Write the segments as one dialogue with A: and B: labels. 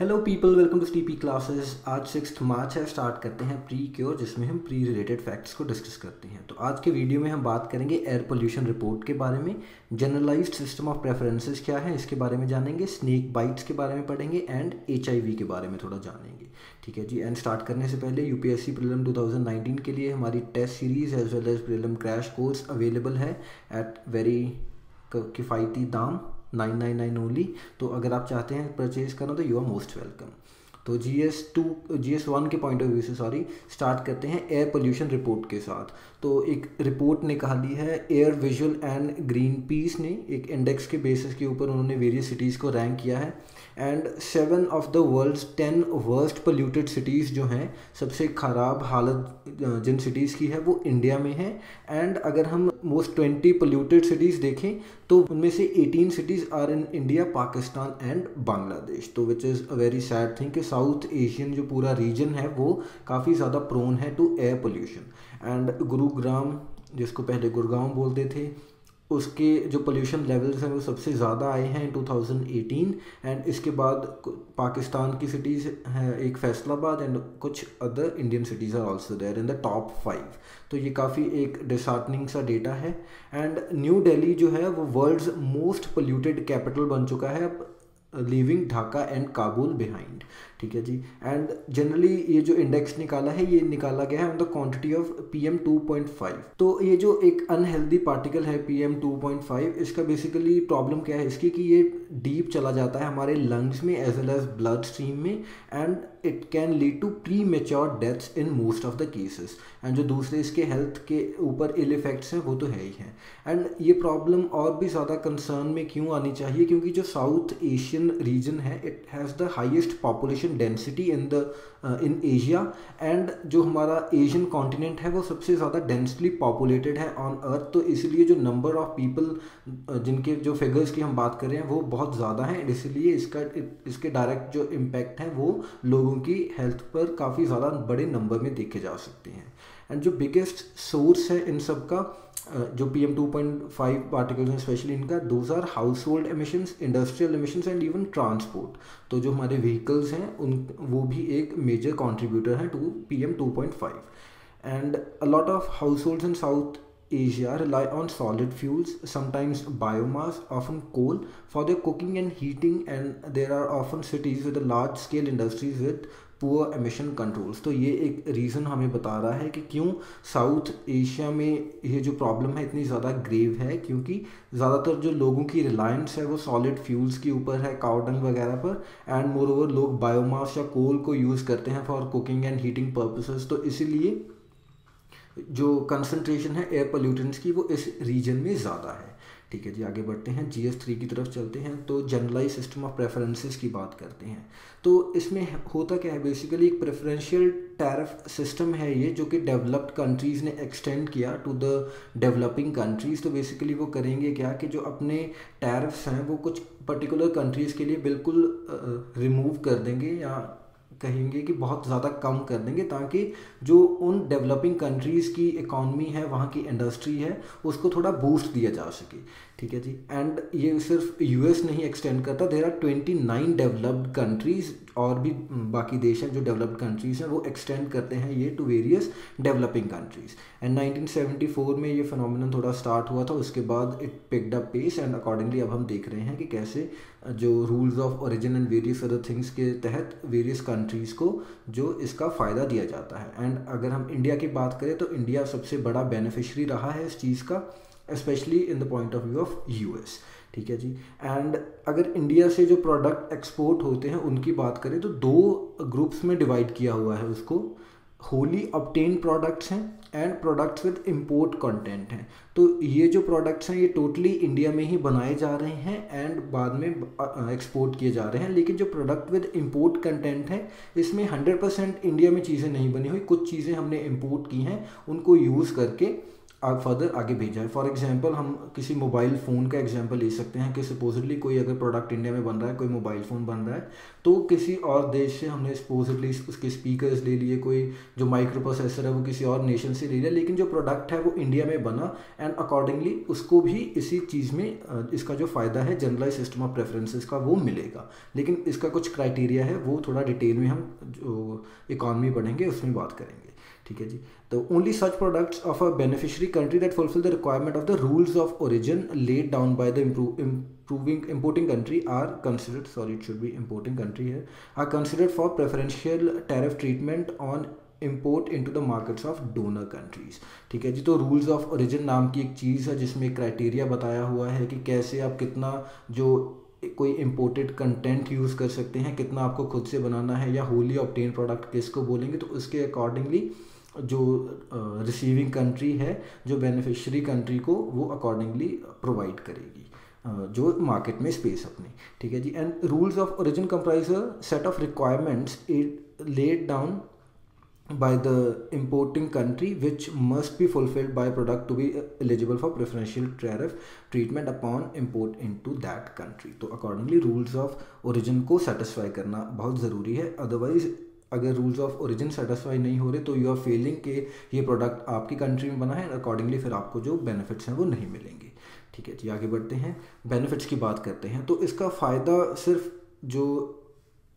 A: Hello people, welcome to Steepy classes. आज 6 मार्च है। Start करते हैं प्री क्योर, जिसमें हम प्री रिलेटेड फैक्ट्स को डिस्कस करते हैं। तो आज के वीडियो में हम बात करेंगे एयर पोल्यूशन रिपोर्ट के बारे में, जनरलाइज्ड सिस्टम ऑफ प्रेफरेंसेस क्या है इसके बारे में जानेंगे, स्नेक बाइट्स के बारे में पढ़ेंगे एंड HIV के बारे में थोड़ा जानेंगे। ठीक है जी। एंड स्टार्ट करने से पहले यूपीएससी प्रीलिम 2019 के लिए हमारी test series as well as prelim crash course available है एट वेरी किफ़ायती दाम 999 ओनली। तो अगर आप चाहते हैं परचेज करना तो यू आर मोस्ट वेलकम। तो GS1 के पॉइंट ऑफ व्यू से स्टार्ट करते हैं एयर पोल्यूशन रिपोर्ट के साथ। तो एक रिपोर्ट निकाली है air visual and green peas ने, एक इंडेक्स के बेसिस के ऊपर उन्होंने वेरियस सिटीज़ को रैंक किया है and 7 of the world's 10 worst polluted cities जो हैं, सबसे ख़राब हालत जिन सिटीज़ की है वो इंडिया में है। एंड अगर हम मोस्ट 20 पोल्यूटेड सिटीज़ देखें तो उनमें से 18 cities are in India, Pakistan and Bangladesh. तो which is a very sad thing कि साउथ एशियन जो पूरा रीजन है वो काफ़ी ज़्यादा प्रोन है to air pollution. And Gurugram, जिसको पहले गुड़गांव बोलते थे, उसके जो पोल्यूशन लेवल्स हैं वो सबसे ज़्यादा आए हैं इन 2018। एंड इसके बाद पाकिस्तान की सिटीज़ है एक फैसलाबाद एंड कुछ other Indian cities are also there in the top 5। तो ये काफ़ी एक डिसहार्टनिंग सा डेटा है। एंड न्यू दिल्ली जो है वो वर्ल्ड्स मोस्ट पोल्यूटेड कैपिटल बन चुका है अब, leaving Dhaka and Kabul behind. ठीक है जी। एंड जनरली ये जो इंडेक्स निकाला है ये निकाला गया है on the quantity of PM2.5। तो ये जो एक अनहेल्दी पार्टिकल है PM2.5, इसका बेसिकली प्रॉब्लम क्या है इसकी कि ये डीप चला जाता है हमारे लंग्स में as well as blood stream में and it can lead to premature deaths in most of the cases. And जो दूसरे इसके हेल्थ के ऊपर इल इफेक्ट्स हैं वो तो है ही हैं। एंड ये प्रॉब्लम और भी ज़्यादा कंसर्न में क्यों आनी चाहिए, क्योंकि जो साउथ एशियन रीजन है it has the highest population density in Asia. And जो हमारा एशियन कॉन्टिनेंट है वो सबसे ज़्यादा डेंसली पॉपुलेटेड है ऑन अर्थ। तो इसलिए जो नंबर ऑफ पीपल जिनके जो फिगर्स की हम बात कर रहे हैं वो बहुत ज़्यादा हैं, इसलिए इसके डायरेक्ट जो इम्पैक्ट हैं वो लोगों की हेल्थ पर काफ़ी ज़्यादा बड़े नंबर में देखे जा सकते हैं। एंड जो बिगेस्ट सोर्स है इन सब का, जो PM2.5 पार्टिकल्स हैं स्पेशली इनका, those are household emissions, industrial emissions and even transport. तो जो हमारे व्हीकल्स हैं वो भी एक मेजर कॉन्ट्रीब्यूटर हैं to PM2.5। And a lot of household in South Asia rely on solid fuels, sometimes biomass, often coal, for their cooking and heating, and there are often cities with a large scale industries with poor emission controls। तो ये एक reason हमें बता रहा है कि क्यों south Asia में ये जो प्रॉब्लम है इतनी ज़्यादा ग्रेव है, क्योंकि ज़्यादातर जो लोगों की रिलायंस है वो सॉलिड फ्यूल्स के ऊपर है, काउडंग वगैरह पर। एंड मोर ओवर लोग बायोमास या कोल को यूज़ करते हैं for cooking and heating purposes. तो इसीलिए जो कंसंट्रेशन है एयर पोल्यूटेंट्स की वो इस रीजन में ज़्यादा है। ठीक है जी। आगे बढ़ते हैं, GS3 की तरफ चलते हैं। तो जनरलाइज सिस्टम ऑफ प्रेफरेंसेस की बात करते हैं। तो इसमें होता क्या है, बेसिकली एक प्रेफरेंशियल टैरिफ सिस्टम है ये, जो कि डेवलप्ड कंट्रीज़ ने एक्सटेंड किया टू द डेवलपिंग कंट्रीज़। तो बेसिकली वो करेंगे क्या कि जो अपने टैरिफ्स हैं वो कुछ पर्टिकुलर कंट्रीज़ के लिए बिल्कुल रिमूव कर देंगे या कहेंगे कि बहुत ज़्यादा कम कर देंगे, ताकि जो उन डेवलपिंग कंट्रीज़ की इकॉनमी है, वहाँ की इंडस्ट्री है, उसको थोड़ा बूस्ट दिया जा सके। ठीक है जी। एंड ये सिर्फ US नहीं एक्सटेंड करता, देयर आर 29 डेवलप्ड कंट्रीज़ और भी बाकी देश हैं जो डेवलप्ड कंट्रीज़ हैं, वो एक्सटेंड करते हैं ये to various developing countries. And 1974 में ये फिनोमिनन थोड़ा स्टार्ट हुआ था, उसके बाद it picked up pace and accordingly अब हम देख रहे हैं कि कैसे जो rules of origin and various other things के तहत वेरियस कंट्रीज़ को जो इसका फ़ायदा दिया जाता है। एंड अगर हम इंडिया की बात करें तो इंडिया सबसे बड़ा बेनिफिशरी रहा है इस चीज़ का, specially in the point of view of US। ठीक है जी। एंड अगर इंडिया से जो प्रोडक्ट एक्सपोर्ट होते हैं उनकी बात करें तो 2 ग्रुप्स में डिवाइड किया हुआ है उसको, होली ऑब्टेन प्रोडक्ट्स हैं and products with import content हैं। तो ये जो प्रोडक्ट्स हैं ये टोटली इंडिया में ही बनाए जा रहे हैं एंड बाद में एक्सपोर्ट किए जा रहे हैं। लेकिन जो प्रोडक्ट विद इंपोर्ट कंटेंट है इसमें 100% इंडिया में चीज़ें नहीं बनी हुई, कुछ चीज़ें हमने इंपोर्ट की हैं, उनको यूज़ करके फर्दर आगे भेजा है। फॉर एग्जांपल हम किसी मोबाइल फ़ोन का एग्जांपल ले सकते हैं कि सपोजिटली कोई अगर प्रोडक्ट इंडिया में बन रहा है, कोई मोबाइल फ़ोन बन रहा है, तो किसी और देश से हमने सपोजिटली उसके स्पीकर्स ले लिए, कोई जो माइक्रो प्रोसेसर है वो किसी और नेशन से ले लिया, लेकिन जो प्रोडक्ट है वो इंडिया में बना एंड अकॉर्डिंगली उसको भी इसी चीज़ में इसका जो फ़ायदा है जनरलाइज सिस्टम ऑफ प्रेफरेंसेस का वो मिलेगा। लेकिन इसका कुछ क्राइटेरिया है, वो थोड़ा डिटेल में हम जो इकॉनमी पढ़ेंगे उसमें बात करेंगे। ठीक है जी। तो only such products of a beneficiary country that fulfil the requirement of the rules of origin laid down by the importing country are considered, sorry it should be importing country here, are considered for preferential tariff treatment on import into the markets of donor countries। ठीक है जी। तो rules of origin नाम की एक चीज़ है जिसमें criteria बताया हुआ है कि कैसे आप कितना जो कोई इम्पोर्टेड कंटेंट यूज़ कर सकते हैं, कितना आपको खुद से बनाना है, या होली ऑब्टेन प्रोडक्ट किसको बोलेंगे, तो उसके अकॉर्डिंगली जो रिसीविंग कंट्री है जो बेनिफिशियरी कंट्री को वो अकॉर्डिंगली प्रोवाइड करेगी जो मार्केट में स्पेस अपनी। ठीक है जी। And rules of origin comprise a set of requirements laid down by the importing country which must be fulfilled by product to be eligible for preferential tariff treatment upon import into that country। तो accordingly rules of origin को satisfy करना बहुत ज़रूरी है, otherwise अगर rules of origin satisfy नहीं हो रहे तो यू आर फेलिंग कि ये प्रोडक्ट आपकी कंट्री में बना है, अकॉर्डिंगली फिर आपको जो बेनिफिट्स हैं वो नहीं मिलेंगे। ठीक है जी। आगे बढ़ते हैं, बेनिफिट्स की बात करते हैं। तो इसका फ़ायदा सिर्फ जो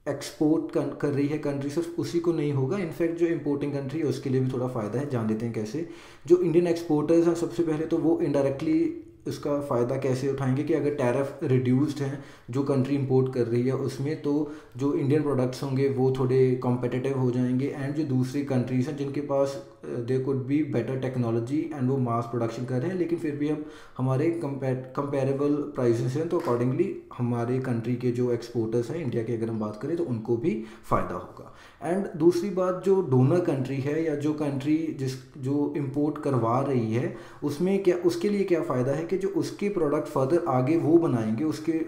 A: एक्सपोर्ट कर रही है कंट्री सिर्फ उसी को नहीं होगा, इनफैक्ट जो इंपोर्टिंग कंट्री है उसके लिए भी थोड़ा फ़ायदा है। जान लेते हैं कैसे। जो इंडियन एक्सपोर्टर्स हैं सबसे पहले तो वो इनडायरेक्टली इसका फ़ायदा कैसे उठाएंगे कि अगर टैरिफ रिड्यूस्ड हैं जो कंट्री इंपोर्ट कर रही है उसमें, तो जो इंडियन प्रोडक्ट्स होंगे वो थोड़े कॉम्पिटिटिव हो जाएंगे एंड जो दूसरी कंट्रीज़ हैं जिनके पास they could be better technology and वो मास प्रोडक्शन कर रहे हैं लेकिन फिर भी हम हमारे कंपेरेबल प्राइसेस हैं, तो अकॉर्डिंगली हमारे कंट्री के जो एक्सपोर्टर्स हैं इंडिया की अगर हम बात करें तो उनको भी फ़ायदा होगा। एंड दूसरी बात, जो डोनर कंट्री है या जो कंट्री जो इंपोर्ट करवा रही है उसमें क्या, उसके लिए क्या फ़ायदा है कि जो उसके प्रोडक्ट फर्दर आगे वो बनाएंगे, उसके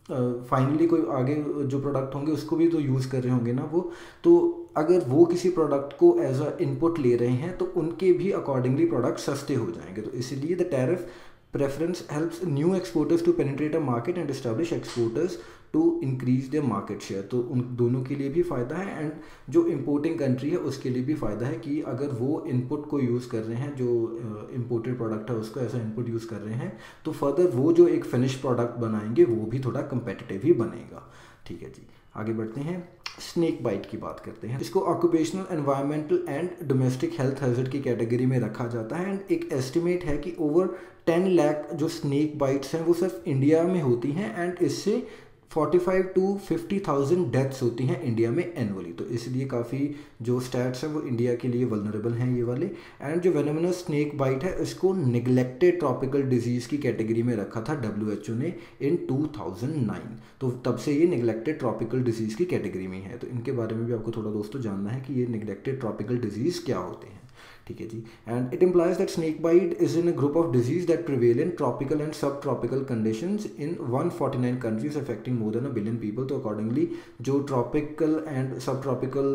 A: फाइनली कोई आगे जो प्रोडक्ट होंगे उसको भी तो यूज़ कर रहे होंगे ना वो, तो अगर वो किसी प्रोडक्ट को एज अ इनपुट ले रहे हैं तो उनके भी अकॉर्डिंगली प्रोडक्ट सस्ते हो जाएंगे। तो इसीलिए the tariff preference helps new exporters to penetrate a market and establish exporters to increase their market share. तो उन दोनों के लिए भी फ़ायदा है एंड जो इंपोर्टिंग कंट्री है उसके लिए भी फ़ायदा है कि अगर वो इनपुट को यूज़ कर रहे हैं, जो इंपोर्टेड प्रोडक्ट है उसको ऐसा इनपुट यूज़ कर रहे हैं, तो फर्दर वो जो एक फिनिश प्रोडक्ट बनाएंगे वो भी थोड़ा कंपेटिटिव ही बनेगा। ठीक है जी। आगे बढ़ते हैं, स्नेक बाइट की बात करते हैं। इसको occupational, environmental and domestic health hazard की कैटेगरी में रखा जाता है एंड एक एस्टिमेट है कि ओवर 10 लाख जो स्नेक बाइट्स हैं वो सिर्फ इंडिया में होती हैं एंड इससे 45 to 50,000 डेथ्स होती हैं इंडिया में एनुअली। तो इसलिए काफ़ी जो स्टैट्स हैं वो इंडिया के लिए वल्नरेबल हैं ये वाले। एंड जो वेनोमिनस स्नेक बाइट है इसको निगलेक्टेड ट्रॉपिकल डिजीज़ की कैटेगरी में रखा था WHO ने इन 2009। तो तब से ये निगलेक्टेड ट्रॉपिकल डिजीज़ की कैटेगरी में है। तो इनके बारे में भी आपको थोड़ा दोस्तों जानना है कि ये निगलेक्टेड ट्रॉपिकल डिजीज़ क्या होते हैं। ठीक है जी। And it implies that snake bite is in a group of disease that prevail in tropical and subtropical conditions in 149 countries affecting more than 1 billion people. तो अकॉर्डिंगली जो tropical and subtropical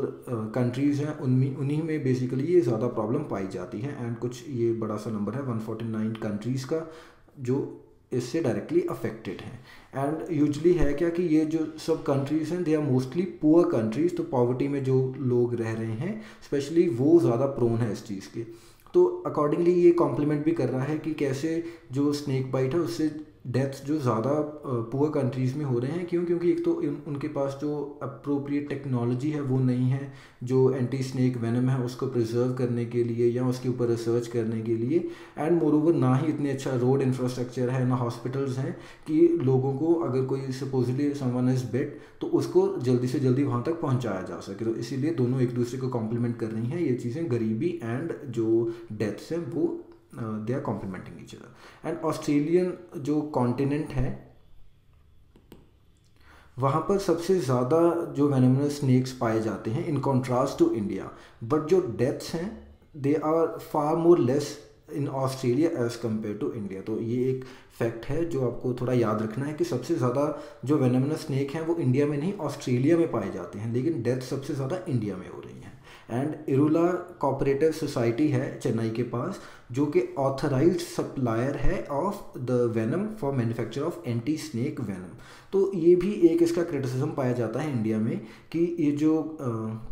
A: countries हैं उन्हीं में basically ये ज़्यादा problem पाई जाती है and कुछ ये बड़ा सा नंबर है 149 कंट्रीज़ का जो इससे डायरेक्टली अफेक्टेड हैं। एंड यूजली है क्या कि ये जो सब कंट्रीज़ हैं they are mostly poor countries, तो पॉवर्टी में जो लोग रह रहे हैं स्पेशली वो ज़्यादा प्रोन है इस चीज़ के। तो अकॉर्डिंगली ये कॉम्प्लीमेंट भी कर रहा है कि कैसे जो स्नेक बाइट है उससे डेथ्स जो ज़्यादा पुअर कंट्रीज़ में हो रहे हैं। क्यों? क्योंकि एक तो उनके पास जो अप्रोप्रिएट टेक्नोलॉजी है वो नहीं है जो एंटी स्नेक वेनम है उसको प्रिजर्व करने के लिए या उसके ऊपर रिसर्च करने के लिए, एंड मोरोवर ना ही इतने अच्छा रोड इंफ्रास्ट्रक्चर है ना हॉस्पिटल्स हैं कि लोगों को अगर कोई सपोजली समवन इज बिट तो उसको जल्दी से जल्दी वहाँ तक पहुँचाया जा सके। तो इसीलिए दोनों एक दूसरे को कॉम्प्लीमेंट कर रही हैं ये चीज़ें, गरीबी एंड जो डेथ्स हैं वो they are complementing each other. And Australian जो कॉन्टिनेंट है वहाँ पर सबसे ज़्यादा जो वेनोमिनस स्नेक्स पाए जाते हैं in contrast to India, but जो डेथ्स हैं they are far more less in Australia as compare to India. तो ये एक फैक्ट है जो आपको थोड़ा याद रखना है कि सबसे ज़्यादा जो वेनोमिनस स्नेक हैं वो इंडिया में नहीं ऑस्ट्रेलिया में पाए जाते हैं, लेकिन डेथ सबसे ज़्यादा इंडिया में हो रही हैं। एंड इरुला कोऑपरेटिव सोसाइटी है चेन्नई के पास, जो कि ऑथराइज्ड सप्लायर है of the venom for manufacture of anti snake venom. तो ये भी एक इसका क्रिटिसिज्म पाया जाता है इंडिया में कि ये जो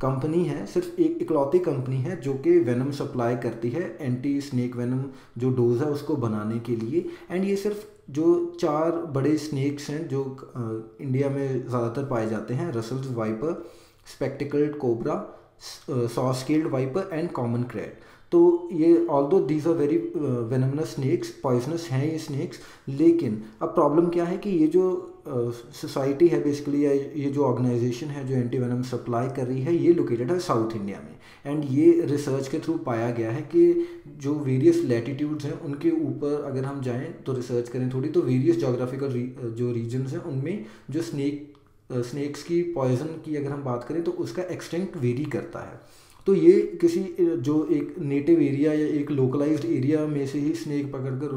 A: कंपनी है सिर्फ एक इकलौती कंपनी है जो कि वेनम सप्लाई करती है, एंटी स्नेक वेनम जो डोज है उसको बनाने के लिए। एंड ये सिर्फ जो 4 बड़े स्नेक्स हैं जो इंडिया में ज़्यादातर पाए जाते हैं, Russell's viper, spectacled cobra, saw scaled viper and common krait. तो ये although these are very venomous snakes, poisonous हैं ये स्नेक्स, लेकिन अब प्रॉब्लम क्या है कि ये जो सोसाइटी है बेसिकली, या ये जो ऑर्गेनाइजेशन है जो एंटी वेनम सप्लाई कर रही है, ये लोकेटेड है साउथ इंडिया में। एंड ये रिसर्च के थ्रू पाया गया है कि जो वेरियस लैटिट्यूड्स हैं उनके ऊपर अगर हम जाएं तो रिसर्च करें थोड़ी, तो वेरियस जोग्राफिकल जो रीजन्स हैं उनमें जो स्नेक्स की पॉइजन की अगर हम बात करें तो उसका एक्सटेंट वेरी करता है। तो ये किसी जो एक नेटिव एरिया या एक लोकलाइज्ड एरिया में से ही स्नेक पकड़कर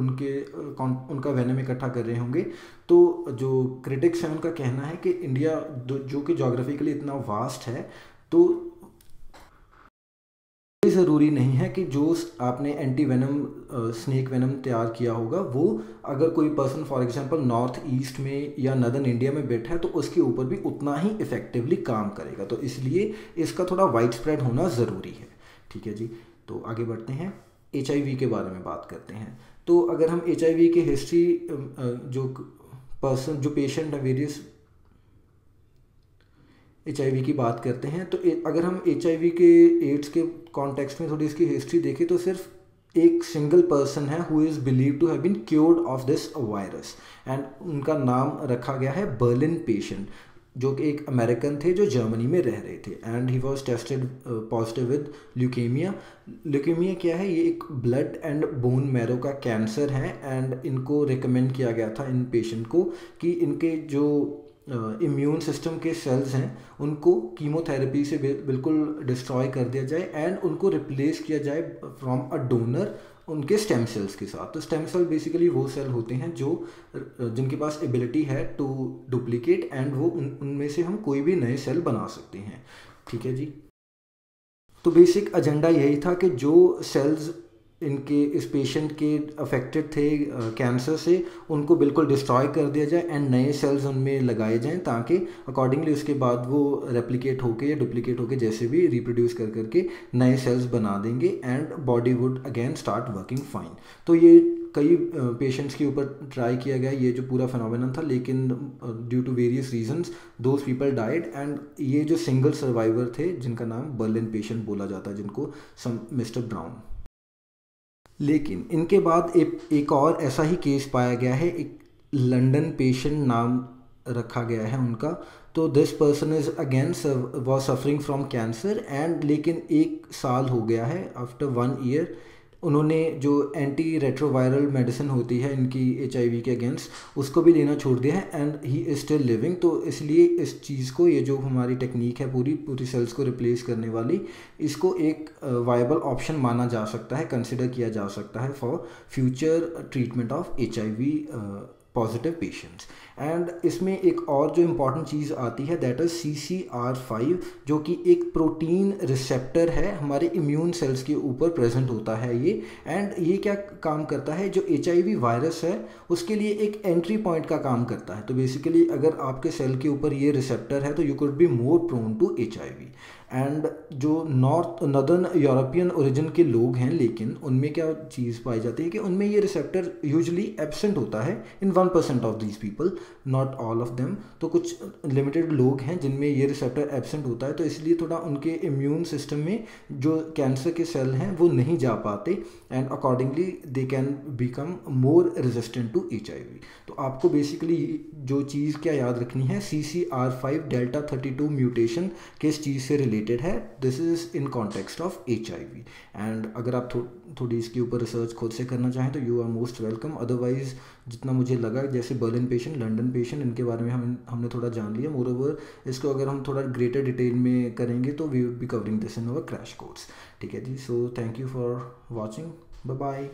A: उनका वेनम इकट्ठा कर रहे होंगे। तो जो क्रिटिक्स हैं उनका कहना है कि इंडिया जो कि जोग्राफिकली इतना वास्ट है, तो ज़रूरी नहीं है कि जो आपने एंटी वेनम स्नेक वेनम तैयार किया होगा वो अगर कोई person for example north east में या नदर्न इंडिया में बैठा है तो उसके ऊपर भी उतना ही इफेक्टिवली काम करेगा। तो इसलिए इसका थोड़ा वाइड स्प्रेड होना ज़रूरी है। ठीक है जी, तो आगे बढ़ते हैं, HIV के बारे में बात करते हैं। तो अगर हम HIV की हिस्ट्री जो पेशेंट है वेरियस HIV की बात करते हैं, तो अगर हम HIV के एड्स के कॉन्टेक्स्ट में थोड़ी इसकी हिस्ट्री देखें तो सिर्फ एक सिंगल पर्सन है who is believe to have been cured of this virus, and उनका नाम रखा गया है बर्लिन पेशेंट, जो कि एक अमेरिकन थे जो जर्मनी में रह रहे थे। And he was tested positive with leukaemia. Leukaemia क्या है? ये एक ब्लड एंड बोन मैरो का कैंसर है। एंड इनको रिकमेंड किया गया था इन पेशेंट को कि इनके जो इम्यून सिस्टम के सेल्स हैं उनको कीमोथेरेपी से बिल्कुल डिस्ट्रॉय कर दिया जाए एंड उनको रिप्लेस किया जाए फ्रॉम अ डोनर उनके स्टेम सेल्स के साथ। तो स्टेम सेल बेसिकली वो सेल होते हैं जो जिनके पास एबिलिटी है टू डुप्लीकेट, एंड वो उनमें से हम कोई भी नए सेल बना सकते हैं। ठीक है जी, तो बेसिक एजेंडा यही था कि जो सेल्स इनके इस पेशेंट के अफेक्टेड थे कैंसर से, उनको बिल्कुल डिस्ट्रॉय कर दिया जाए एंड नए सेल्स उनमें लगाए जाएं, ताकि अकॉर्डिंगली उसके बाद वो रेप्लिकेट होके या डुप्लीकेट होके जैसे भी रिप्रोड्यूस कर करके नए सेल्स बना देंगे and body would again start working fine. तो ये कई पेशेंट्स के ऊपर ट्राई किया गया ये जो पूरा फिनोमेनन था, लेकिन due to various reasons those people died. And ये जो सिंगल सर्वाइवर थे जिनका नाम बर्लिन पेशेंट बोला जाता है, जिनको मिस्टर ब्राउन। लेकिन इनके बाद एक और ऐसा ही केस पाया गया है, एक लंदन पेशेंट नाम रखा गया है उनका। तो this person is again was suffering from cancer and लेकिन 1 साल हो गया है, आफ्टर 1 ईयर उन्होंने जो एंटी रेट्रोवायरल मेडिसिन होती है इनकी HIV के अगेंस्ट उसको भी लेना छोड़ दिया है and he is still living. तो इसलिए इस चीज़ को, ये जो हमारी टेक्निक है पूरी सेल्स को रिप्लेस करने वाली, इसको एक वायबल ऑप्शन माना जा सकता है, कंसिडर किया जा सकता है for future treatment of HIV positive patients. And इसमें एक और जो इम्पॉर्टेंट चीज़ आती है दैट इज़ CCR5, जो कि एक प्रोटीन रिसेप्टर है, हमारे इम्यून सेल्स के ऊपर प्रेजेंट होता है ये। एंड ये क्या काम करता है, जो HIV वायरस है उसके लिए एक एंट्री पॉइंट का काम करता है। तो बेसिकली अगर आपके सेल के ऊपर ये रिसेप्टर है तो you could be more prone to HIV। And जो नदर्न यूरोपियन ओरिजिन के लोग हैं, लेकिन उनमें क्या चीज़ पाई जाती है कि उनमें ये रिसेप्टर यूजुअली एब्सेंट होता है इन 1% of these people, not all of them. तो कुछ लिमिटेड लोग हैं जिनमें ये रिसेप्टर एब्सेंट होता है, तो इसलिए थोड़ा उनके इम्यून सिस्टम में जो कैंसर के सेल हैं वो नहीं जा पाते and accordingly they can become more resistant to HIV। तो आपको बेसिकली जो चीज़ क्या याद रखनी है, CCR5 डेल्टा 32 म्यूटेशन किस चीज़ से रिलेटेड है, this is in context of HIV। And अगर आप थोड़ी इसके ऊपर रिसर्च खुद से करना चाहें तो you are most welcome. Otherwise जितना मुझे लगा, जैसे बर्लिन पेशेंट, लंदन पेशेंट, इनके बारे में हमने थोड़ा जान लिया। मोर ओवर इसको अगर हम थोड़ा ग्रेटर डिटेल में करेंगे तो we would be covering this in our crash course. ठीक है जी, so thank you for watching, bye bye.